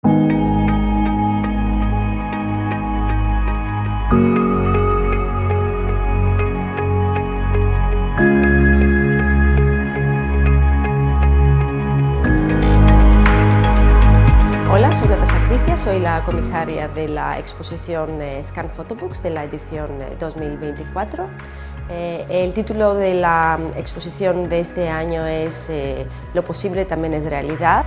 Hola, soy Natasha Cristia, soy la comisaria de la exposición Scan Photobooks de la edición 2024. El título de la exposición de este año es Lo posible también es realidad.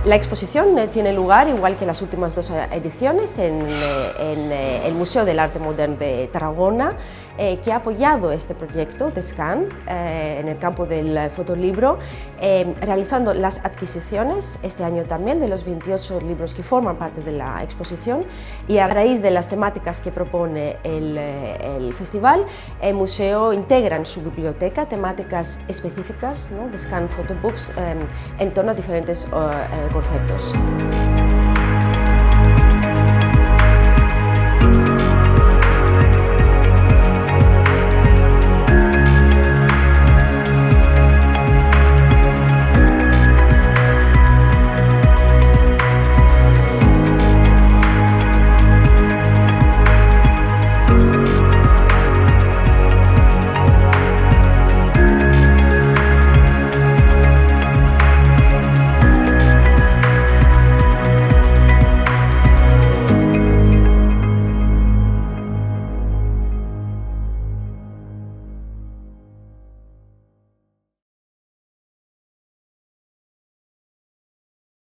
La exposición tiene lugar, igual que las últimas dos ediciones, en el Museo del Arte Moderno de Tarragona, que ha apoyado este proyecto de Scan en el campo del fotolibro, realizando las adquisiciones este año también de los 28 libros que forman parte de la exposición, y a raíz de las temáticas que propone el festival, el museo integra en su biblioteca temáticas específicas, ¿no?, de Scan Photobooks en torno a diferentes conceptos.